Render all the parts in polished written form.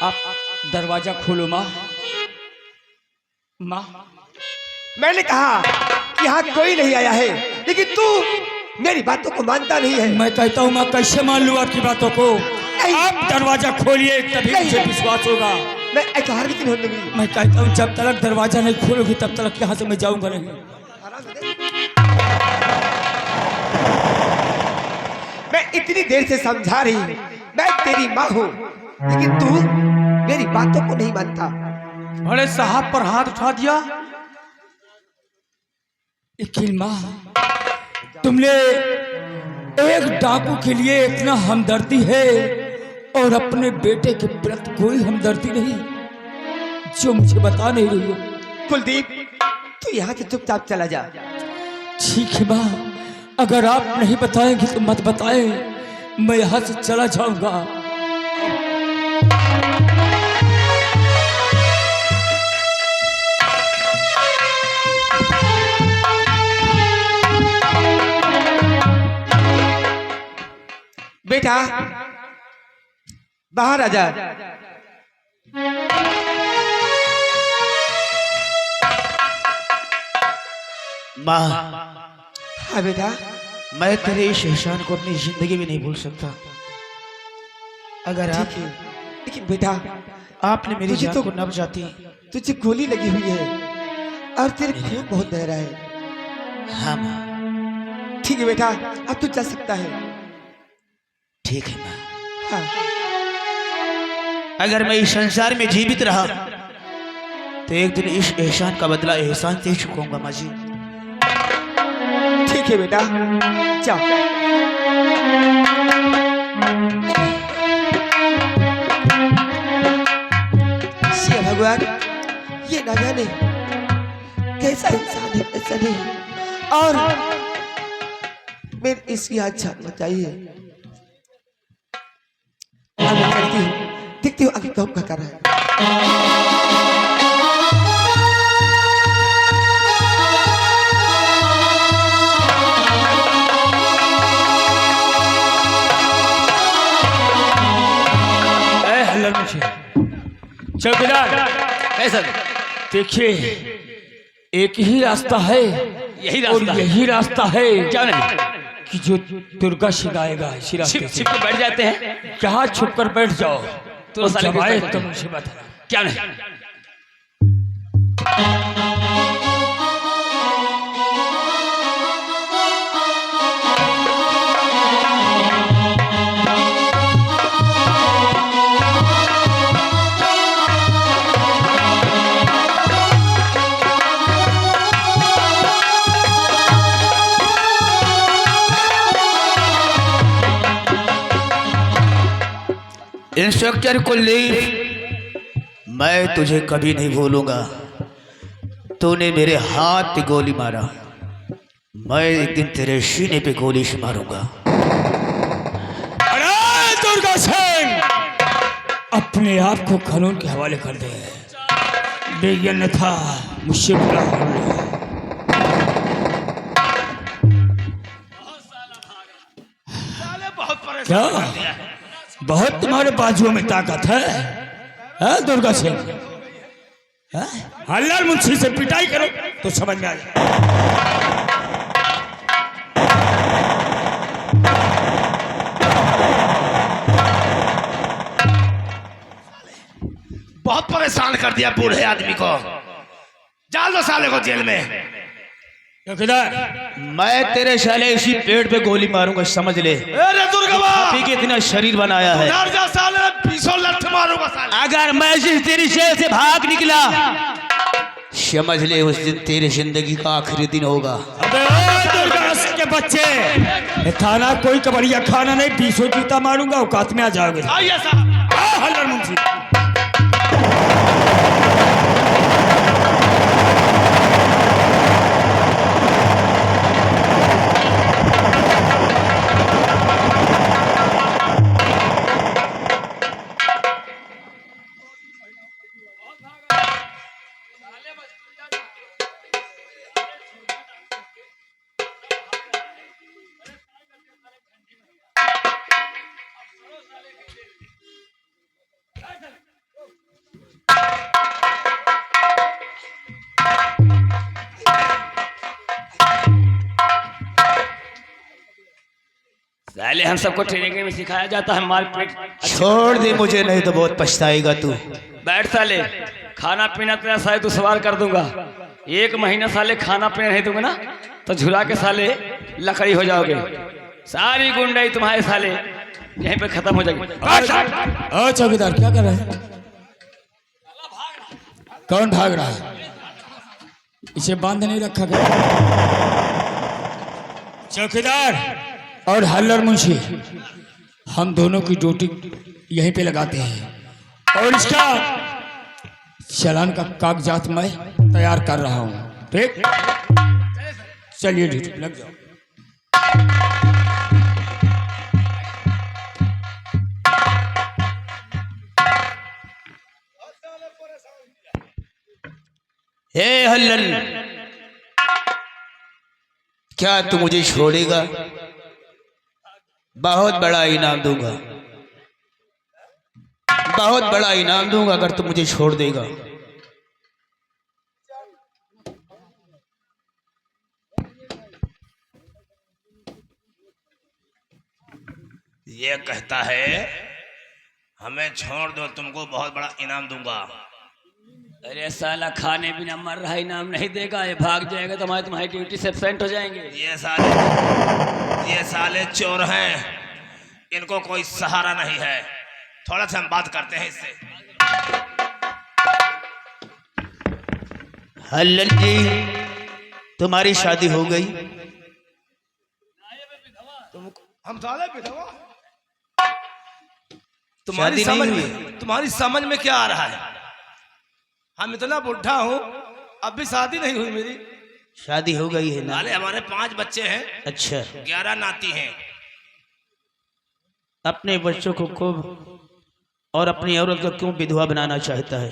आप दरवाजा खोलो माँ। माँ, मैंने कहा कि यहाँ कोई नहीं आया है, लेकिन तू मेरी बातों को मानता नहीं है। मैं कहता हूँ माँ, कैसे मान लूँ आपकी बातों को? आप दरवाजा खोलिए तभी मुझे विश्वास होगा। मैं एतवार के दिन होने लगी। मैं कहता हूँ जब तक दरवाजा नहीं खोलोगी तब तक यहाँ से मैं जाऊंगा नहीं। मैं इतनी देर से समझा रही, मैं तेरी माँ हूँ, लेकिन तू मेरी बातों को नहीं मानता। बड़े साहब पर हाथ उठा दिया। लेकिन माँ, तुमने एक डाकू के लिए इतना हमदर्दी है और अपने बेटे के प्रति कोई हमदर्दी नहीं, जो मुझे बता नहीं रही हो। कुलदीप, तू यहाँ से चुपचाप चला जा। ठीक है माँ, अगर आप नहीं बताएंगे तो मत बताएं, मैं यहाँ से चला जाऊंगा। बेटा बाहर आ जा। माँ, हाँ बेटा, मैं तेरे इस एहसान को अपनी जिंदगी में नहीं भूल सकता। अगर आप ठीक है, लेकिन बेटा आपने मेरी तुझे जान तो- को न बचाती। तुझे गोली लगी हुई है और तेरे खून बहुत बह रहा है। हाँ माँ, ठीक है बेटा, अब तू जा सकता है। ठीक है माँ। हाँ, अगर मैं इस संसार में जीवित रहा तो एक दिन इस एहसान का बदला एहसान से ही चुकाऊंगा माँ जी। ठीक है बेटा, जाओ। शिव भगवान, ये न जाने कैसा इंसान है, कैसा नहीं, और मेरी इसकी आज जान बचाइए। अब मैं करती हूँ, देखती हूँ आगे कौन क्या कर रहा है। हल्लर मुझे चौकीदार, ऐसा देखिए एक ही रास्ता है, यही और रास्ता है। यही रास्ता है क्या नहीं? कि जो दुर्गा सिखाएगा इसी रास्ते छिप से। छिप के बैठ जाते हैं। जहाँ छुप कर बैठ जाओ तो और साले जब आए को- तो मुझे बताना। क्या नहीं? इंस्पेक्टर कुलदीप, मैं तुझे कभी नहीं भूलूंगा। तूने मेरे हाथ पे गोली मारा, मैं एक दिन तेरे सीने पे गोली से मारूंगा। अरे दुर्गा सिंह, अपने आप को कानून के हवाले कर दे, बेगन था मुझसे बुरा कर ले। क्या बहुत तुम्हारे बाजुओं में ताकत है दुर्गा सिंह? हल्लर मुंशी से पिटाई करो तो समझ में आ जाए। बहुत परेशान कर दिया बूढ़े आदमी को। डाल दो साले को जेल में। चौकीदार, मैं तेरे साले इसी पेड़ पे गोली मारूंगा, समझ ले। अरे दुर्गा आप ही के इतना शरीर बनाया है। उधर जा साले, पीछे लठ मारूंगा साले। अगर मैं इस तेरी जेल से भाग निकला, समझ ले उस दिन तेरी जिंदगी का आखिरी दिन होगा। अबे ओ दुर्गा सिंह के बच्चे, ये थाना कोई कबड़िया खाना नहीं, 20 जूता मारूंगा औकात में आ जाओगे। आइए साहब। हल्लर मुंशी, पहले हम सबको ट्रेनिंग में सिखाया जाता है मारपीट। छोड़ दे मुझे, नहीं तो बहुत पछताएगा तू। बैठ साले, खाना पीना तेरा साले तो सवार कर दूंगा। 1 महीना साले खाना पीना नहीं दूंगा ना तो झुला के साले लकड़ी हो जाओगे। सारी गुंडाई तुम्हारे साले यहीं पे खत्म हो जाएगी। चौकीदार क्या कर रहे हैं? कौन भाग रहा है? इसे बांध नहीं रखा गया? चौकीदार और हल्लर मुंशी, हम दोनों की ड्यूटी यहीं पे लगाते हैं और इसका चालान का कागजात मैं तैयार कर रहा हूं। ठीक, चलिए ड्यूटी पे लग जाओ। हे हल्लर, क्या तू मुझे छोड़ेगा? बहुत बड़ा इनाम दूंगा, बहुत बड़ा इनाम दूंगा अगर तू मुझे छोड़ देगा। ये कहता है हमें छोड़ दो, तुमको बहुत बड़ा इनाम दूंगा। अरे साला खाने बिना मर रहा, इनाम नहीं देगा। ये भाग जाएगा तो तुम्हारी ड्यूटी से एब्सेंट हो जाएंगे। ये साले चोर हैं, इनको कोई सहारा नहीं है। थोड़ा सा हम बात करते हैं इससे। हल्लर जी, तुम्हारी शादी हो गई? हम साले विधवा, शादी नहीं हुई? तुम्हारी समझ में क्या आ रहा है? हम इतना बुढ़ा हूँ, अब भी शादी नहीं हुई मेरी। शादी हो गई है ना? नाले हमारे 5 बच्चे हैं। अच्छा, 11 नाती हैं। अपने बच्चों को खूब और अपनी औरत को क्यों विधवा बनाना चाहता है?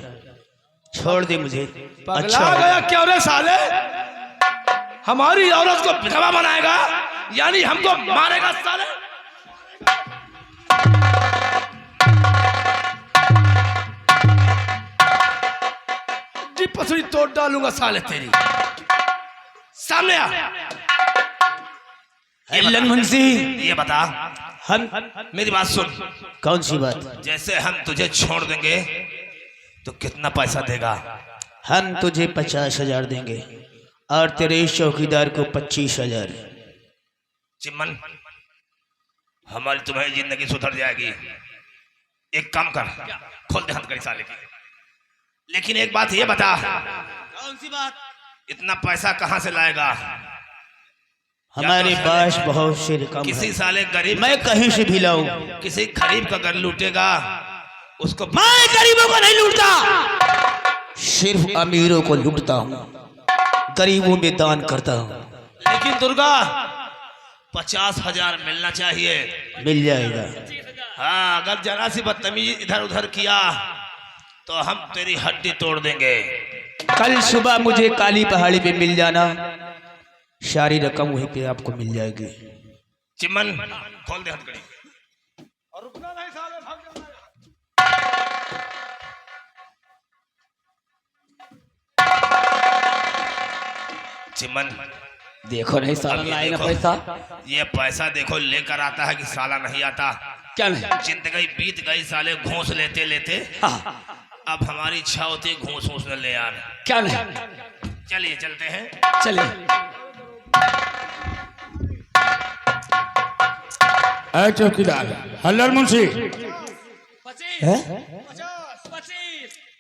छोड़ दे मुझे। पगला गया क्यों रे साले? हमारी औरत को विधवा बनाएगा, यानी हमको मारेगा साले। पसली तोड़ डालूंगा साले तेरी। सामने आ। हल्लर मुंशी, ये बता, हम मेरी बात सुन। कौन सी बात? जैसे हम तुझे छोड़ देंगे तो कितना पैसा देगा? हम तुझे 50,000 देंगे और तेरे इस चौकीदार को 25,000। चिमन, हमारी तुम्हारी जिंदगी सुधर जाएगी। एक काम कर, खोल दे हथकड़ी साले की। लेकिन एक बात ये बता। कौन सी बात? इतना पैसा कहाँ से लाएगा? हमारे पास बहुत से रकम किसी है। साले गरीब, मैं कहीं से भी लाऊं। किसी गरीब का घर लूटेगा उसको। मैं गरीबों को नहीं लूटता, सिर्फ अमीरों को लूटता हूँ, गरीबों में दान करता हूँ। लेकिन दुर्गा, 50,000 मिलना चाहिए। मिल जाएगा। हाँ, अगर जरा सी बदतमीजी इधर उधर किया तो हम तेरी हड्डी तोड़ देंगे। कल सुबह मुझे काली पहाड़ी पे मिल जाना, सारी रकम वहीं पे आपको मिल जाएगी। चिमन, खोल दे हथकड़ी। और रुकना नहीं साले, भाग जाना। चिमन, देखो नहीं साला लाए ना पैसा। ये पैसा देखो लेकर आता है कि साला नहीं आता। क्या नहीं? जिंदगी बीत गई साले घूस लेते लेते। अब हमारी इच्छा होती है घूस घूस न ले यार। क्या नहीं? चलिए चलते हैं। चलिए। अरे चौकीदार, हल्लर मुंशी, है?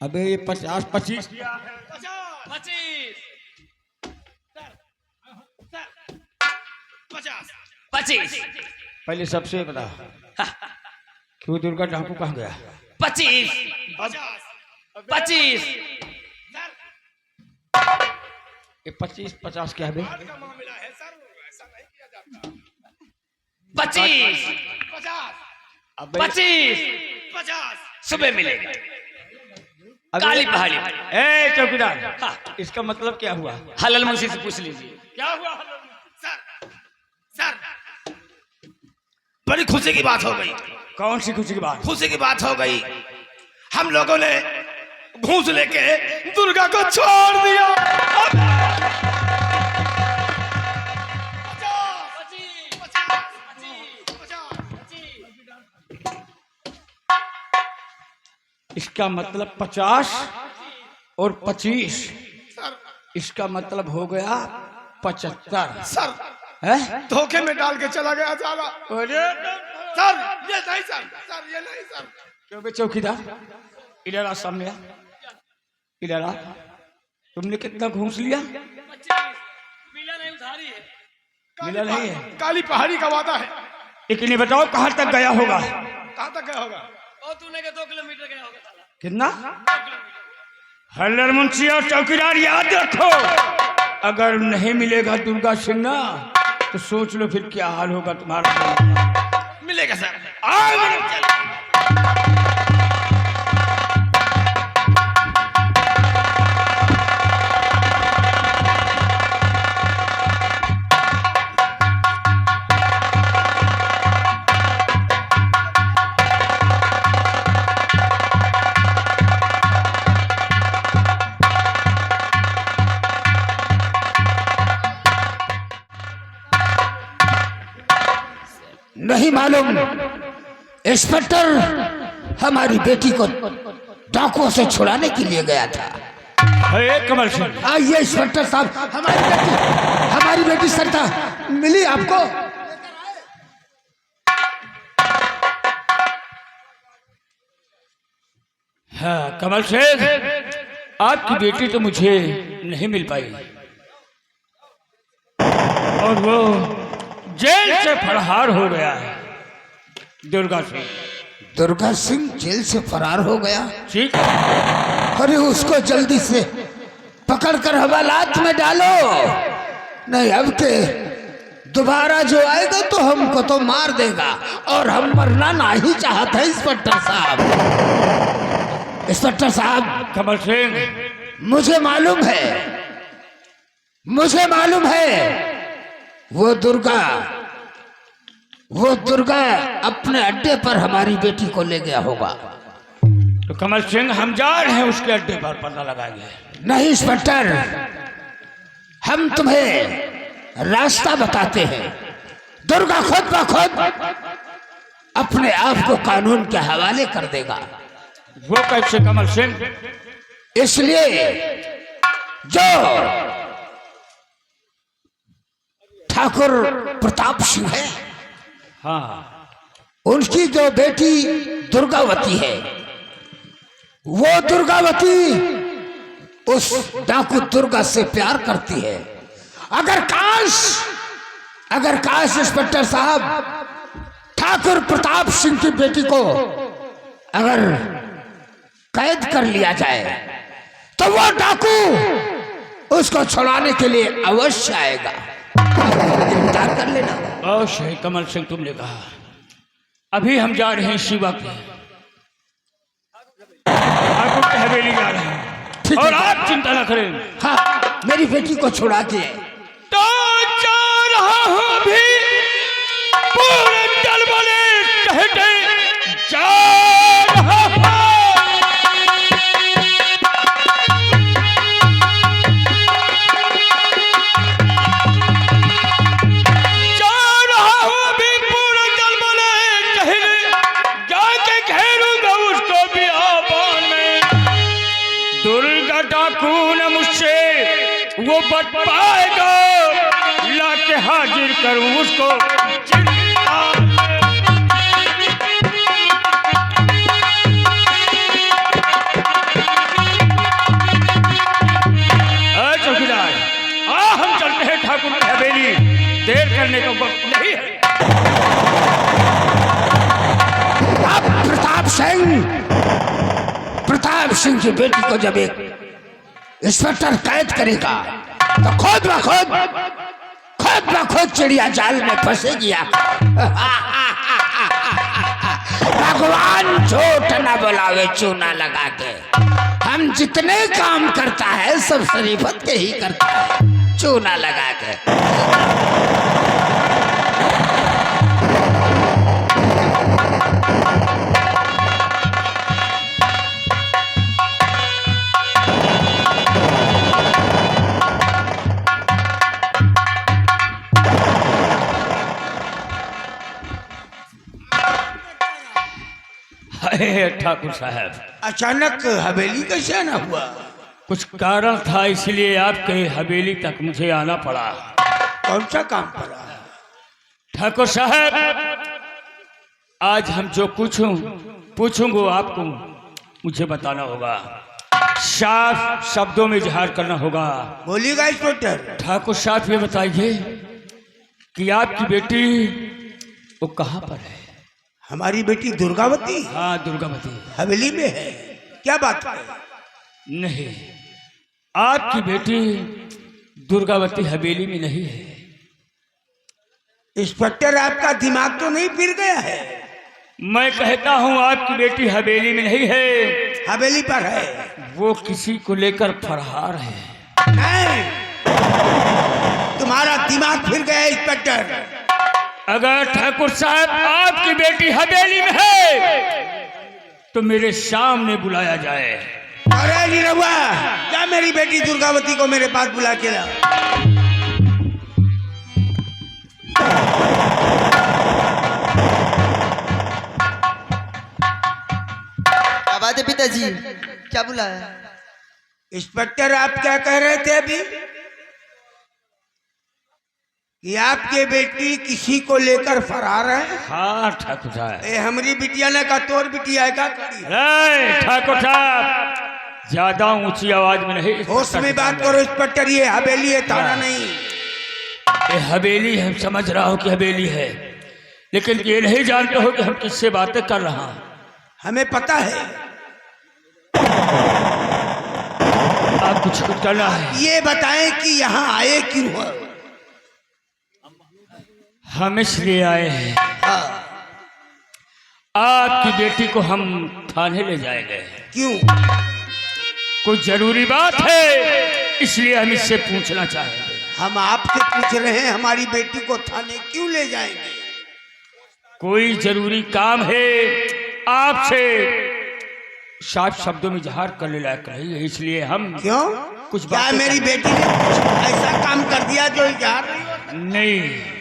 अबे ये 50-25 25। पहले सबसे बता, क्यों दुर्गा डाकू कहाँ गया? 25। ये 25-50 क्या है बे? 25। अबे 25 सुबह मिलेगा काली पहाड़ी। ए चौकीदार, इसका मतलब क्या हुआ? हल्लर मुंशी से पूछ लीजिए क्या हुआ। सर, बड़ी खुशी की बात हो गई। कौन सी खुशी की बात? खुशी की बात हो गई। हम लोगों ने घूस लेके दुर्गा को छोड़ दिया। इसका मतलब 50 और 25, इसका मतलब हो गया 75। सर है धोखे में डाल के चला गया साला। अरे सर ये नहीं सर, सर ये नहीं सर। क्यों बे चौकीदार, इधर आ, सामने आ, इधर आ। तुमने कितना घूस लिया? मिला नहीं है। काली पहाड़ी का वादा है। लेकिन ये बताओ कहाँ तक गया होगा? कहाँ तक गया होगा? और तूने के 2 किलोमीटर गया होगा साला। कितना? हल्लर मुंशी और चौकीदार याद रखो, अगर नहीं मिलेगा दुर्गा सिंह ना तो सोच लो फिर क्या हाल होगा तुम्हारा। मिलेगा सर। नहीं मालूम इंस्पेक्टर हमारी बेटी को डाकुओं से छुड़ाने के लिए गया था। अरे कमल सिंह, आइए इंस्पेक्टर साहब, हमारी बेटी सरिता मिली आपको? हाँ कमल सिंह, आपकी बेटी तो मुझे नहीं मिल पाई और वो जेल से फरार हो गया है। दुर्गा सिंह। दुर्गा सिंह जेल से फरार हो गया? ठीक। अरे उसको जल्दी से पकड़कर हवालात में डालो, नहीं अब के दोबारा जो आएगा तो हमको तो मार देगा और हम मरना नहीं चाहते। इंस्पेक्टर साहब, इंस्पेक्टर साहब। कमल सिंह, मुझे मालूम है वो दुर्गा अपने अड्डे पर हमारी बेटी को ले गया होगा। तो कमल सिंह हम जा रहे हैं उसके अड्डे पर, पता लगाएंगे। नहीं इंस्पेक्टर, हम तुम्हें रास्ता बताते हैं। दुर्गा खुद ब खुद अपने आप को कानून के हवाले कर देगा। वो कैसे कमल सिंह? इसलिए जो ठाकुर प्रताप सिंह है, हाँ, उनकी जो बेटी दुर्गावती है, वो दुर्गावती उस डाकू दुर्गा से प्यार करती है। अगर काश इंस्पेक्टर साहब ठाकुर प्रताप सिंह की बेटी को अगर कैद कर लिया जाए तो वो डाकू उसको छुड़ाने के लिए अवश्य आएगा। गिरफ्तार कर लेना। अवश्य है कमल सिंह, तुमने कहा। अभी हम जा रहे हैं शिवा के ठाकुर की हवेली जा रहे हैं और आप चिंता न करें। हाँ, मेरी बेटी को छुड़ा के तो जा रहा हूं अभी, पूरे दल वाले कहते जा रहा हूं। वो बच पाएगा, लाके हाजिर करूं उसको। चौकीदार, हम चलते हैं ठाकुर की हवेली, देर करने का वक्त नहीं है। अब प्रताप सिंह की बेटी को जब एक इंस्पेक्टर कैद करेगा तो खुद ब खुद चिड़िया जाल में फंसेगी। भगवान झूठ न बुलावे चूना लगा के। हम जितने काम करता है सब शरीफत के ही करता है, चूना लगा के। अरे ठाकुर साहब, अचानक हवेली कैसे आना हुआ? कुछ कारण था इसलिए आपके हवेली तक मुझे आना पड़ा। कौन सा काम पड़ा? ठाकुर साहब, आज हम जो पूछूंगा आपको मुझे बताना होगा, साफ शब्दों में इजहार करना होगा। बोलिएगा इंस्पेक्टर। ठाकुर साहब ये बताइए कि आपकी बेटी वो कहाँ पर है? हमारी बेटी दुर्गावती हाँ, दुर्गावती हवेली में है। क्या बात है? नहीं, आपकी बेटी दुर्गावती हवेली में नहीं है। इंस्पेक्टर, आपका दिमाग तो नहीं फिर गया है? मैं कहता हूँ आपकी बेटी हवेली में नहीं है, हवेली पर है। वो किसी को लेकर फरार है। नहीं, तुम्हारा दिमाग फिर गया इंस्पेक्टर। अगर ठाकुर साहब आपकी बेटी हवेली में है तो मेरे सामने बुलाया जाए। अरे निरहुआ, क्या मेरी बेटी दुर्गावती को मेरे पास बुला के ला। क्या बात है पिताजी, क्या बुलाया? इंस्पेक्टर, आप क्या कह रहे थे अभी? कि आपके बेटी किसी को लेकर फरार है? हाँ ठाकुर साहब। ए, हमारी बिटिया ने का तोर बिटिया है का करी? अरे ठाकुर साहब, ज्यादा ऊंची आवाज में नहीं, होश में बात करो इंस्पेक्टर। ये हवेली है, थाना नहीं। ये हवेली है, समझ रहा हो कि हवेली है, लेकिन ये नहीं जानते हो कि हम किससे बातें कर रहा हैं। हमें पता है। आप कुछ करना है। ये बताएं कि यहाँ आए क्यों हो? हम इसलिए आए हैं, आपकी बेटी को हम थाने ले जाएंगे। क्यों? कुछ जरूरी बात है, इसलिए हम इससे पूछना चाहेंगे। हम आपसे पूछ रहे हैं, हमारी बेटी को थाने क्यों ले जाएंगे? कोई जरूरी काम है, आपसे साफ शब्दों में इजहार करने लायक नहीं है, इसलिए हम क्यों? कुछ क्या बातें मेरी बेटी ने कुछ ऐसा काम कर दिया जो इजहार नहीं होता? नहीं,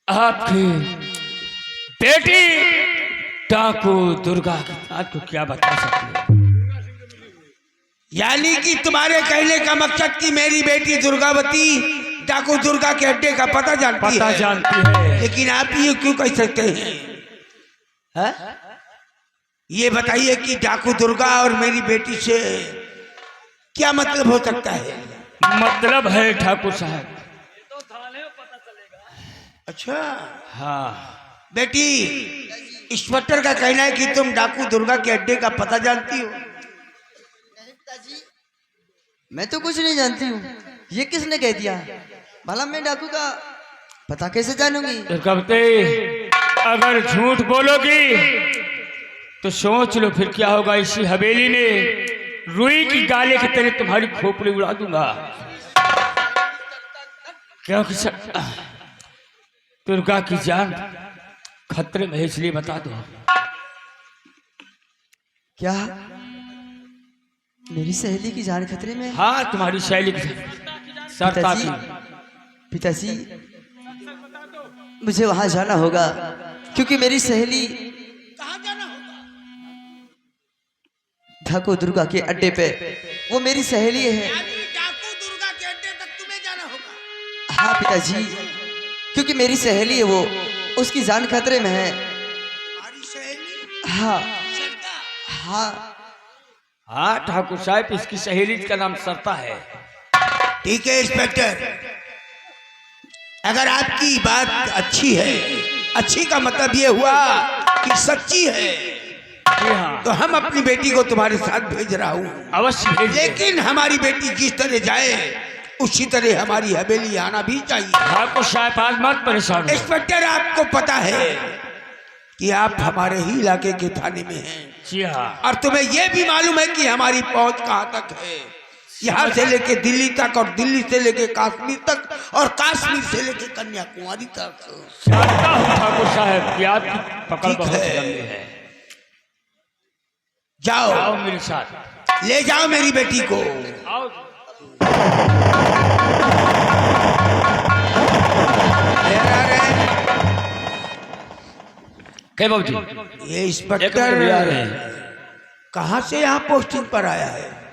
आपकी बेटी डाकू दुर्गा आपको क्या बता सकती है? यानी कि तुम्हारे कहने का मकसद कि मेरी बेटी दुर्गावती डाकू दुर्गा के अड्डे का पता जानती है। लेकिन आप ये क्यों कह सकते हैं? है? ये बताइए कि डाकू दुर्गा और मेरी बेटी से क्या मतलब हो सकता है? मतलब है ठाकुर साहब। अच्छा, हाँ बेटी, इंस्पेक्टर का कहना है कि तुम डाकू दुर्गा के अड्डे का पता जानती हो। नहीं पिताजी, मैं तो कुछ नहीं जानती हूँ। ये किसने कह दिया? भला मैं डाकू का पता कैसे जानूंगी? दुर्गावती, अगर झूठ बोलोगी तो सोच लो फिर क्या होगा। इसी हवेली में रुई की गाले की तरह तुम्हारी खोपड़ी उड़ा दूंगा। क्योंकि दुर्गा की जान खतरे में है, इसलिए बता दो। क्या मेरी सहेली की जान खतरे में? हाँ, तुम्हारी सहेली की सरता पिताजी, की। पिताजी, मुझे वहां जाना होगा क्योंकि मेरी सहेली कहाँ जाना होगा? डाकू दुर्गा के अड्डे पे, वो मेरी सहेली है। डाकू दुर्गा के अड्डे तक तुम्हें जाना होगा? हाँ पिताजी, क्योंकि मेरी सहेली है, वो उसकी जान खतरे में है। हमारी सहेली? हाँ सरता? हाँ हाँ ठाकुर साहब, इसकी सहेली का नाम सरता है। ठीक है इंस्पेक्टर, अगर आपकी बात अच्छी है, अच्छी का मतलब ये हुआ कि सच्ची है, जी हाँ, तो हम अपनी बेटी को तुम्हारे साथ भेज रहा हूँ। अवश्य भेजिए। लेकिन हमारी बेटी जिस तरह जाए उसी तरह हमारी हवेली आना भी चाहिए। ठाकुर साहब, आज मत परेशान हो। इंस्पेक्टर, आपको पता है कि आप हमारे ही इलाके के थाने में हैं, जी हाँ, और तुम्हें यह भी मालूम है कि हमारी पहुंच कहाँ तक है। यहाँ से लेके दिल्ली तक, और दिल्ली से लेके कश्मीर तक, और कश्मीर से लेके कन्याकुमारी तक। जानता हूँ ठाकुर साहब कि आपकी पकड़ ठीक बहुत है। लंबी है। जाओ, आओ मेरे साथ, ले जाओ मेरी बेटी को। आओ। हे बाबूजी ये एक मिनट भी आ रहे इंस्पेक्टर हैं। कहाँ से यहाँ पोस्टिंग पर आया है?